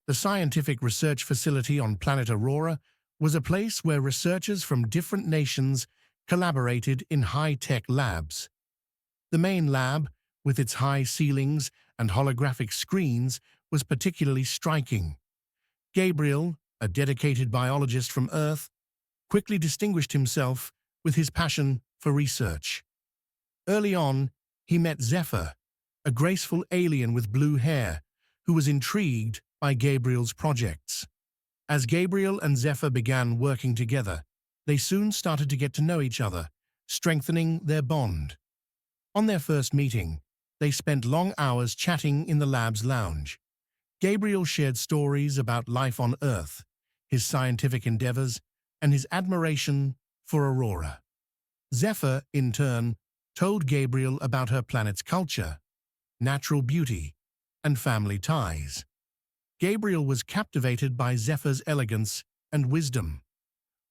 The scientific research facility on planet Aurora was a place where researchers from different nations collaborated in high-tech labs. The main lab, with its high ceilings and holographic screens, was particularly striking. Gabriel, a dedicated biologist from Earth, quickly distinguished himself with his passion for research. Early on, he met Zephyr, a graceful alien with blue hair, who was intrigued by Gabriel's projects. As Gabriel and Zephyr began working together, they soon started to get to know each other, strengthening their bond. On their first meeting, they spent long hours chatting in the lab's lounge. Gabriel shared stories about life on Earth, his scientific endeavors, and his admiration for Aurora. Zephyr, in turn, told Gabriel about her planet's culture, natural beauty, and family ties. Gabriel was captivated by Zephyr's elegance and wisdom,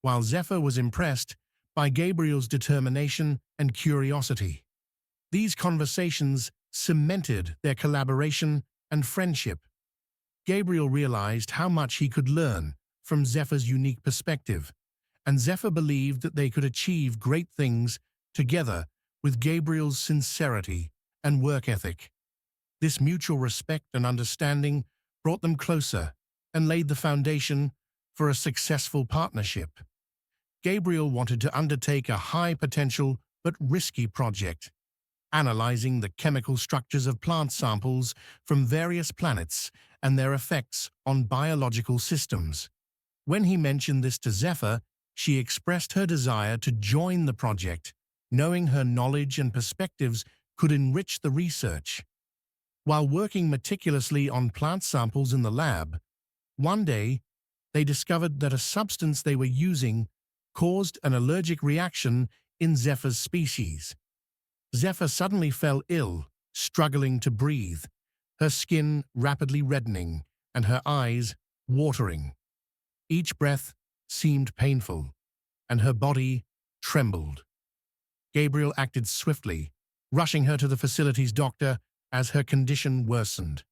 while Zephyr was impressed by Gabriel's determination and curiosity. These conversations cemented their collaboration and friendship. Gabriel realized how much he could learn from Zephyr's unique perspective, and Zephyr believed that they could achieve great things together with Gabriel's sincerity and work ethic. This mutual respect and understanding brought them closer and laid the foundation for a successful partnership. Gabriel wanted to undertake a high-potential but risky project, analyzing the chemical structures of plant samples from various planets and their effects on biological systems. When he mentioned this to Zephyr, she expressed her desire to join the project, knowing her knowledge and perspectives could enrich the research. While working meticulously on plant samples in the lab, one day they discovered that a substance they were using caused an allergic reaction in Zephyr's species. Zephyr suddenly fell ill, struggling to breathe, her skin rapidly reddening and her eyes watering. Each breath seemed painful, and her body trembled. Gabriel acted swiftly, rushing her to the facility's doctor as her condition worsened.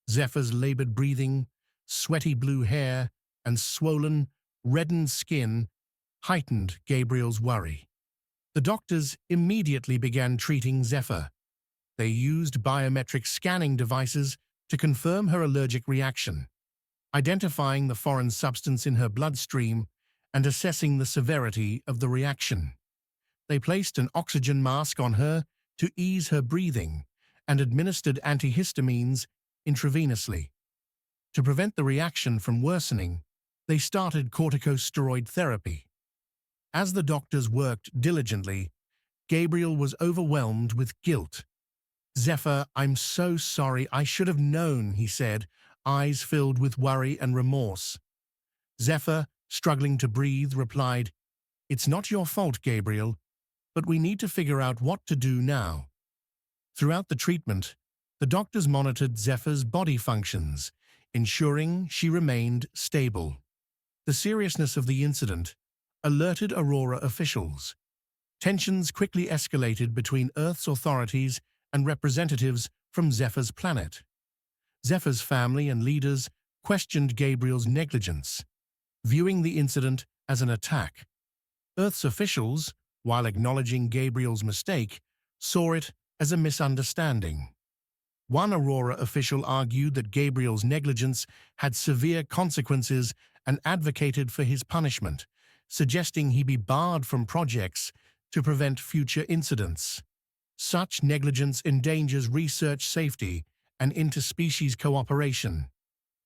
Zephyr's labored breathing, sweaty blue hair, and swollen, reddened skin heightened Gabriel's worry. The doctors immediately began treating Zephyr. They used biometric scanning devices to confirm her allergic reaction, identifying the foreign substance in her bloodstream and assessing the severity of the reaction. They placed an oxygen mask on her to ease her breathing and administered antihistamines intravenously. To prevent the reaction from worsening, they started corticosteroid therapy. As the doctors worked diligently, Gabriel was overwhelmed with guilt. "Zephyr, I'm so sorry. I should have known," he said, eyes filled with worry and remorse. Zephyr, struggling to breathe, replied, "It's not your fault, Gabriel, but we need to figure out what to do now." Throughout the treatment, the doctors monitored Zephyr's body functions, ensuring she remained stable. The seriousness of the incident alerted Aurora officials. Tensions quickly escalated between Earth's authorities and representatives from Zephyr's planet. Zephyr's family and leaders questioned Gabriel's negligence, viewing the incident as an attack. Earth's officials, while acknowledging Gabriel's mistake, saw it as a misunderstanding. One Aurora official argued that Gabriel's negligence had severe consequences and advocated for his punishment, suggesting he be barred from projects to prevent future incidents. Such negligence endangers research safety and interspecies cooperation.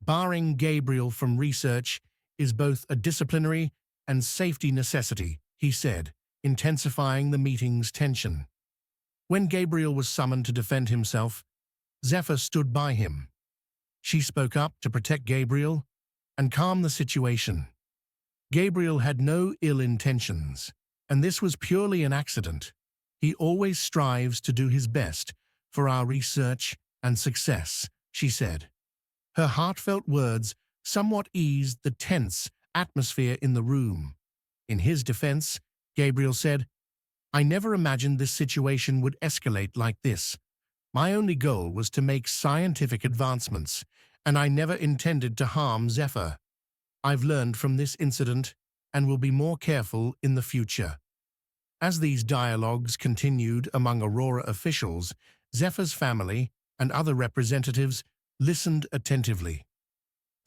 Barring Gabriel from research is both a disciplinary and safety necessity, he said, intensifying the meeting's tension. When Gabriel was summoned to defend himself, Zephyr stood by him. She spoke up to protect Gabriel and calm the situation. Gabriel had no ill intentions, and this was purely an accident. He always strives to do his best for our research and success, she said. Her heartfelt words somewhat eased the tense atmosphere in the room. In his defense, Gabriel said, "I never imagined this situation would escalate like this. My only goal was to make scientific advancements, and I never intended to harm Zephyr. I've learned from this incident and will be more careful in the future." As these dialogues continued among Aurora officials, Zephyr's family and other representatives listened attentively.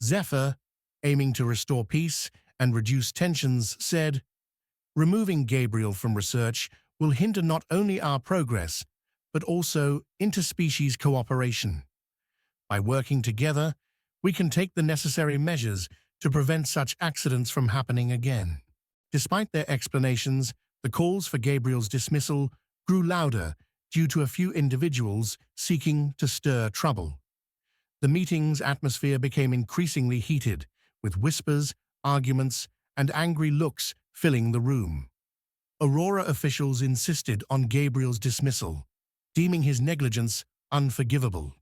Zephyr, aiming to restore peace and reduce tensions, said, "Removing Gabriel from research will hinder not only our progress, but also interspecies cooperation. By working together, we can take the necessary measures to prevent such accidents from happening again." Despite their explanations, the calls for Gabriel's dismissal grew louder due to a few individuals seeking to stir trouble. The meeting's atmosphere became increasingly heated, with whispers, arguments, and angry looks filling the room. Aurora officials insisted on Gabriel's dismissal, deeming his negligence unforgivable.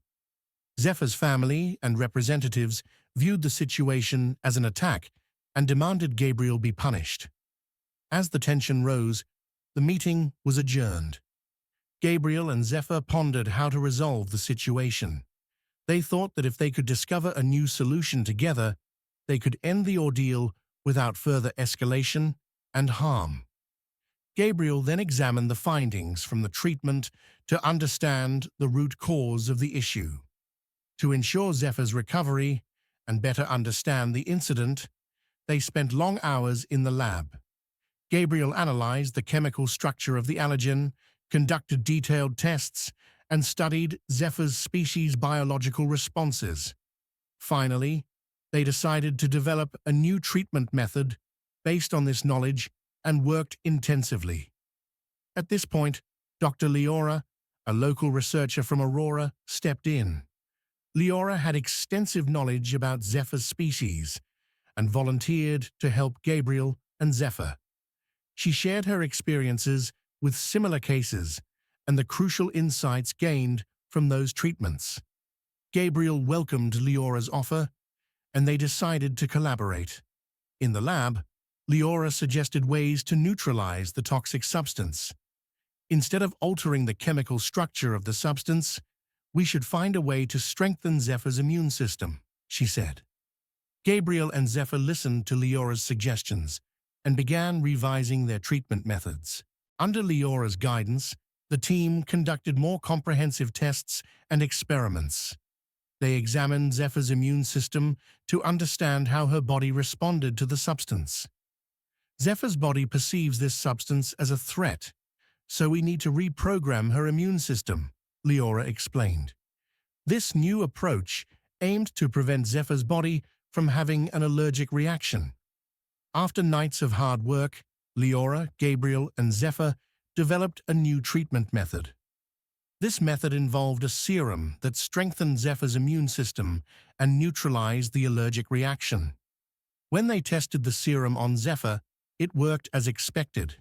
Zephyr's family and representatives viewed the situation as an attack and demanded Gabriel be punished. As the tension rose, the meeting was adjourned. Gabriel and Zephyr pondered how to resolve the situation. They thought that if they could discover a new solution together, they could end the ordeal without further escalation and harm. Gabriel then examined the findings from the treatment to understand the root cause of the issue. To ensure Zephyr's recovery and better understand the incident, they spent long hours in the lab. Gabriel analyzed the chemical structure of the allergen, conducted detailed tests, and studied Zephyr's species' biological responses. Finally, they decided to develop a new treatment method based on this knowledge and worked intensively. At this point, Dr. Leora, a local researcher from Aurora, stepped in. Leora had extensive knowledge about Zephyr's species and volunteered to help Gabriel and Zephyr. She shared her experiences with similar cases and the crucial insights gained from those treatments. Gabriel welcomed Leora's offer, and they decided to collaborate. In the lab, Leora suggested ways to neutralize the toxic substance. "Instead of altering the chemical structure of the substance, we should find a way to strengthen Zephyr's immune system," she said. Gabriel and Zephyr listened to Leora's suggestions and began revising their treatment methods. Under Leora's guidance, the team conducted more comprehensive tests and experiments. They examined Zephyr's immune system to understand how her body responded to the substance. "Zephyr's body perceives this substance as a threat, so we need to reprogram her immune system," Leora explained. This new approach aimed to prevent Zephyr's body from having an allergic reaction. After nights of hard work, Leora, Gabriel, and Zephyr developed a new treatment method. This method involved a serum that strengthened Zephyr's immune system and neutralized the allergic reaction. When they tested the serum on Zephyr, it worked as expected,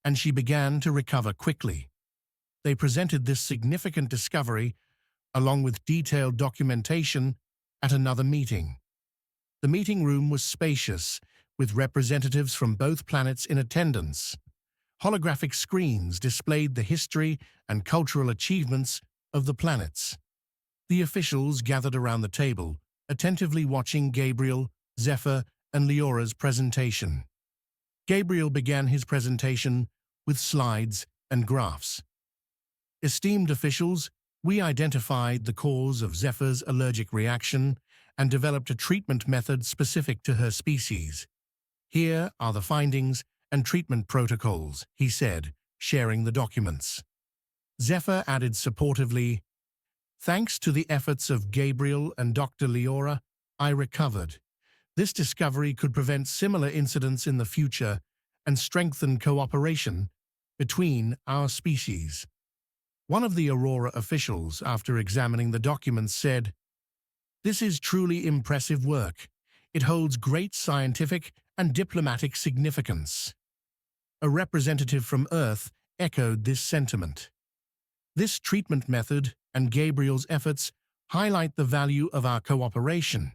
and she began to recover quickly. They presented this significant discovery, along with detailed documentation, at another meeting. The meeting room was spacious, with representatives from both planets in attendance. Holographic screens displayed the history and cultural achievements of the planets. The officials gathered around the table, attentively watching Gabriel, Zephyr, and Leora's presentation. Gabriel began his presentation with slides and graphs. "Esteemed officials, we identified the cause of Zephyr's allergic reaction and developed a treatment method specific to her species. Here are the findings and treatment protocols," he said, sharing the documents. Zephyr added supportively, "Thanks to the efforts of Gabriel and Dr. Leora, I recovered. This discovery could prevent similar incidents in the future and strengthen cooperation between our species." One of the Aurora officials, after examining the documents, said, "This is truly impressive work. It holds great scientific and diplomatic significance." A representative from Earth echoed this sentiment. "This treatment method and Gabriel's efforts highlight the value of our cooperation.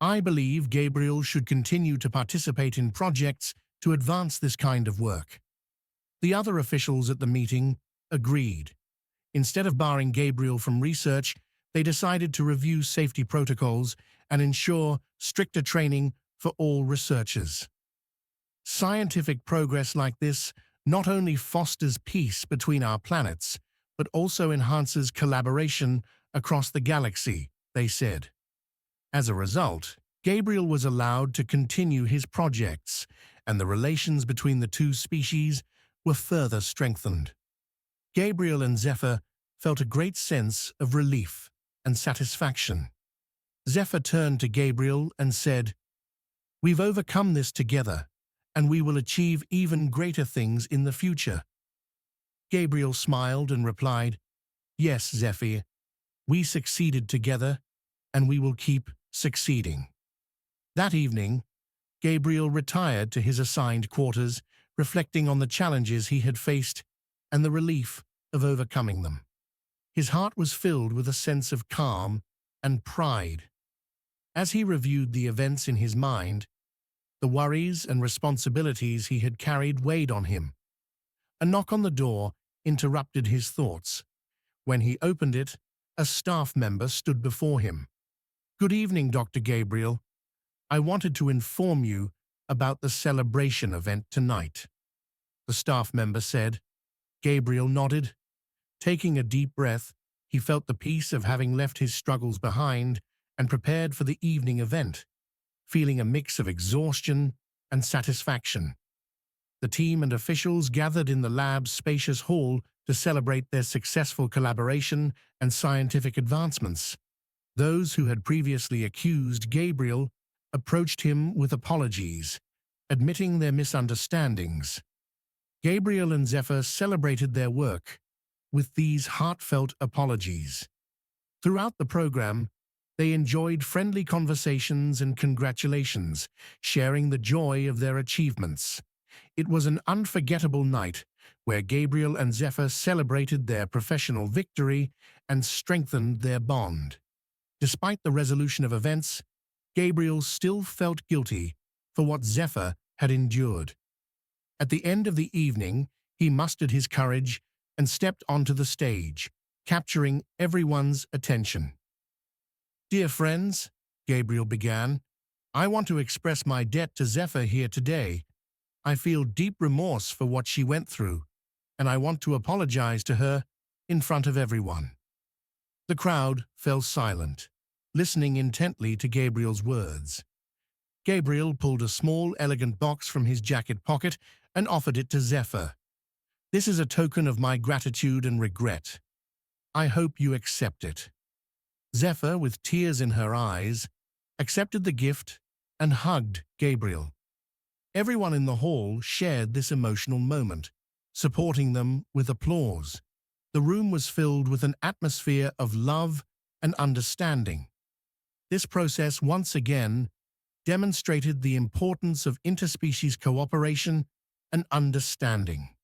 I believe Gabriel should continue to participate in projects to advance this kind of work." The other officials at the meeting agreed. Instead of barring Gabriel from research, they decided to review safety protocols and ensure stricter training for all researchers. Scientific progress like this not only fosters peace between our planets, but also enhances collaboration across the galaxy, they said. As a result, Gabriel was allowed to continue his projects, and the relations between the two species were further strengthened. Gabriel and Zephyr felt a great sense of relief and satisfaction. Zephyr turned to Gabriel and said, "We've overcome this together, and we will achieve even greater things in the future." Gabriel smiled and replied, "Yes, Zephyr, we succeeded together, and we will keep succeeding." That evening, Gabriel retired to his assigned quarters, reflecting on the challenges he had faced and the relief of overcoming them. His heart was filled with a sense of calm and pride. As he reviewed the events in his mind, the worries and responsibilities he had carried weighed on him. A knock on the door interrupted his thoughts. When he opened it, a staff member stood before him. "Good evening, Dr. Gabriel. I wanted to inform you about the celebration event tonight," the staff member said. Gabriel nodded. Taking a deep breath, he felt the peace of having left his struggles behind and prepared for the evening event, feeling a mix of exhaustion and satisfaction. The team and officials gathered in the lab's spacious hall to celebrate their successful collaboration and scientific advancements. Those who had previously accused Gabriel approached him with apologies, admitting their misunderstandings. Gabriel and Zephyr celebrated their work with these heartfelt apologies. Throughout the program, they enjoyed friendly conversations and congratulations, sharing the joy of their achievements. It was an unforgettable night where Gabriel and Zephyr celebrated their professional victory and strengthened their bond. Despite the resolution of events, Gabriel still felt guilty for what Zephyr had endured. At the end of the evening, he mustered his courage and stepped onto the stage, capturing everyone's attention. "Dear friends," Gabriel began, "I want to express my debt to Zephyr here today. I feel deep remorse for what she went through, and I want to apologize to her in front of everyone." The crowd fell silent, listening intently to Gabriel's words. Gabriel pulled a small, elegant box from his jacket pocket and offered it to Zephyr. "This is a token of my gratitude and regret. I hope you accept it." Zephyr, with tears in her eyes, accepted the gift and hugged Gabriel. Everyone in the hall shared this emotional moment, supporting them with applause. The room was filled with an atmosphere of love and understanding. This process once again demonstrated the importance of interspecies cooperation and understanding.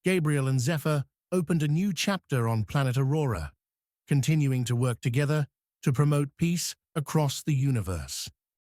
Gabriel and Zephyr opened a new chapter on planet Aurora, continuing to work together to promote peace across the universe.